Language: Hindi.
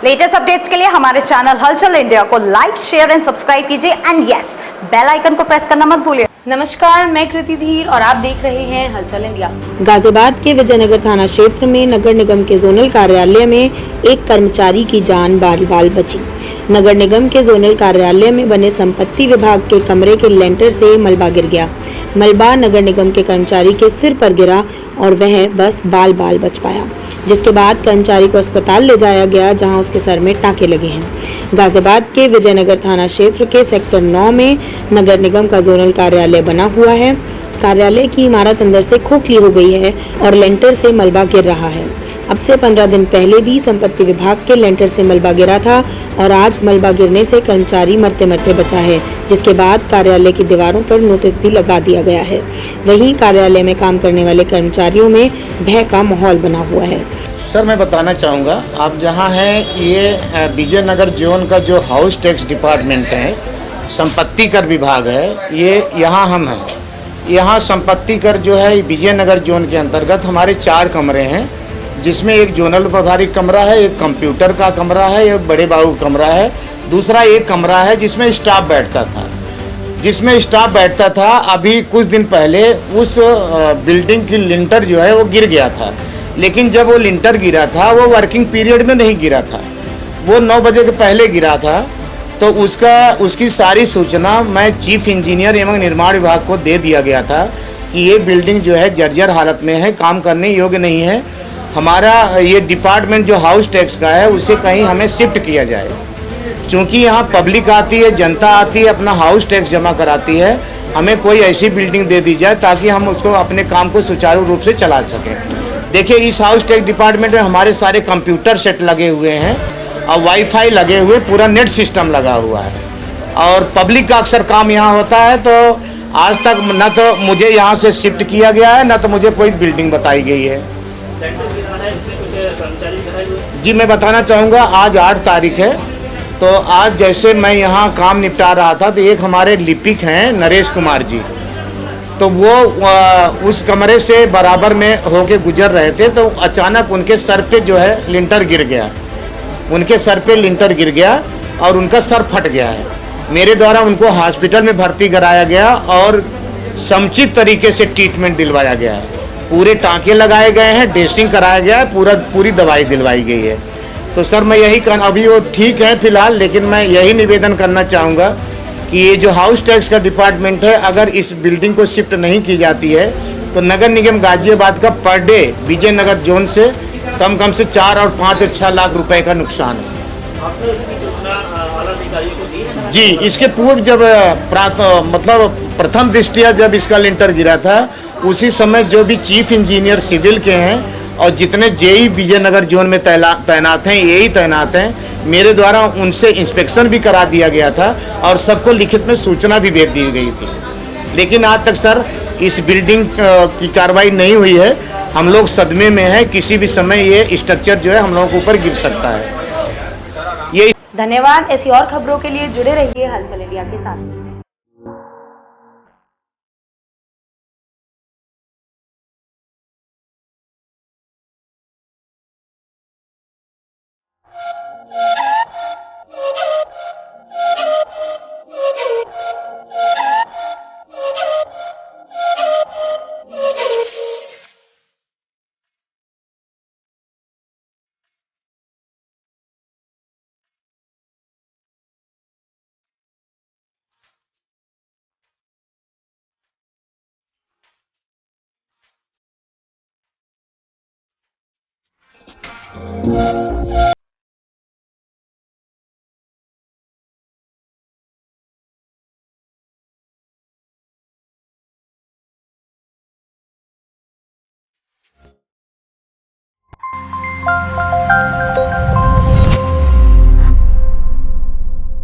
लेटेस्ट अपडेट्स के लिए हमारे चैनल हलचल इंडिया को लाइक, शेयर एंड सब्सक्राइब कीजिए एंड यस, बेल आइकन को प्रेस करना मत भूलिए। नमस्कार, मैं कृति धीर और आप देख रहे हैं हलचल इंडिया। गाजियाबाद के विजयनगर थाना क्षेत्र में नगर निगम के जोनल कार्यालय में एक कर्मचारी की जान बाल बची। नगर निगम के जोनल कार्यालय में बने संपत्ति विभाग के कमरे के लेंटर से मलबा गिर गया। मलबा नगर निगम के कर्मचारी के सिर पर गिरा और वह बस बाल बच पाया, जिसके बाद कर्मचारी को अस्पताल ले जाया गया, जहां उसके सर में टाँके लगे हैं। गाजियाबाद के विजयनगर थाना क्षेत्र के सेक्टर 9 में नगर निगम का जोनल कार्यालय बना हुआ है। कार्यालय की इमारत अंदर से खोखली हो गई है और लेंटर से मलबा गिर रहा है। अब से 15 दिन पहले भी संपत्ति विभाग के लेंटर से मलबा गिरा था और आज मलबा गिरने से कर्मचारी मरते बचा है, जिसके बाद कार्यालय की दीवारों पर नोटिस भी लगा दिया गया है। वहीं कार्यालय में काम करने वाले कर्मचारियों में भय का माहौल बना हुआ है। सर, मैं बताना चाहूँगा, आप जहाँ हैं ये विजयनगर जोन का जो हाउस टैक्स डिपार्टमेंट है, संपत्ति कर विभाग है, ये यहाँ हम हैं। यहाँ संपत्ति कर जो है विजयनगर जोन के अंतर्गत हमारे 4 कमरे हैं, जिसमें एक जोनल प्रभारी कमरा है, एक कंप्यूटर का कमरा है, एक बड़े बाबू कमरा है, दूसरा एक कमरा है जिसमें स्टाफ बैठता था। अभी कुछ दिन पहले उस बिल्डिंग की लिंटर जो है वो गिर गया था, लेकिन जब वो लिंटर गिरा था वो वर्किंग पीरियड में नहीं गिरा था, वो 9 बजे के पहले गिरा था। तो उसकी सारी सूचना मैं चीफ इंजीनियर एवं निर्माण विभाग को दे दिया गया था कि ये बिल्डिंग जो है जर्जर हालत में है, काम करने योग्य नहीं है। हमारा ये डिपार्टमेंट जो हाउस टैक्स का है उसे कहीं हमें शिफ्ट किया जाए, क्योंकि यहाँ पब्लिक आती है, जनता आती है, अपना हाउस टैक्स जमा कराती है। हमें कोई ऐसी बिल्डिंग दे दी जाए ताकि हम उसको अपने काम को सुचारू रूप से चला सकें। देखिए, इस हाउस टैक्स डिपार्टमेंट में हमारे सारे कंप्यूटर सेट लगे हुए हैं और वाईफाई लगे हुए, पूरा नेट सिस्टम लगा हुआ है और पब्लिक का अक्सर काम यहाँ होता है। तो आज तक न तो मुझे यहाँ से शिफ्ट किया गया है, न तो मुझे कोई बिल्डिंग बताई गई है। जी, मैं बताना चाहूँगा, आज 8 तारीख है। तो आज जैसे मैं यहाँ काम निपटा रहा था तो एक हमारे लिपिक हैं नरेश कुमार जी, तो वो उस कमरे से बराबर में होके गुजर रहे थे, तो अचानक उनके सर पे जो है लिंटर गिर गया। उनके सर पे लिंटर गिर गया और उनका सर फट गया है। मेरे द्वारा उनको हॉस्पिटल में भर्ती कराया गया और समुचित तरीके से ट्रीटमेंट दिलवाया गया है। पूरे टाँके लगाए गए हैं, ड्रेसिंग कराया गया है, पूरी दवाई दिलवाई गई है। तो सर, मैं यही अभी वो ठीक है फिलहाल, लेकिन मैं यही निवेदन करना चाहूँगा कि ये जो हाउस टैक्स का डिपार्टमेंट है, अगर इस बिल्डिंग को शिफ्ट नहीं की जाती है तो नगर निगम गाजियाबाद का पर डे विजयनगर जोन से कम से 4 और 5 और 6 लाख रुपए का नुकसान है। आपने इसकी सूचना आला अधिकारियों को दी है? जी, इसके पूर्व जब प्रथम दृष्टया जब इसका लिंटर गिरा था, उसी समय जो भी चीफ इंजीनियर सिविल के हैं और जितने जेई विजयनगर जोन में तैनात हैं, यही तैनात हैं, मेरे द्वारा उनसे इंस्पेक्शन भी करा दिया गया था और सबको लिखित में सूचना भी भेज दी गई थी। लेकिन आज तक सर इस बिल्डिंग की कार्रवाई नहीं हुई है। हम लोग सदमे में हैं, किसी भी समय ये स्ट्रक्चर जो है हम लोगों के ऊपर गिर सकता है। ये धन्यवाद। ऐसी और खबरों के लिए जुड़े रहिए हलचल इंडिया के साथ।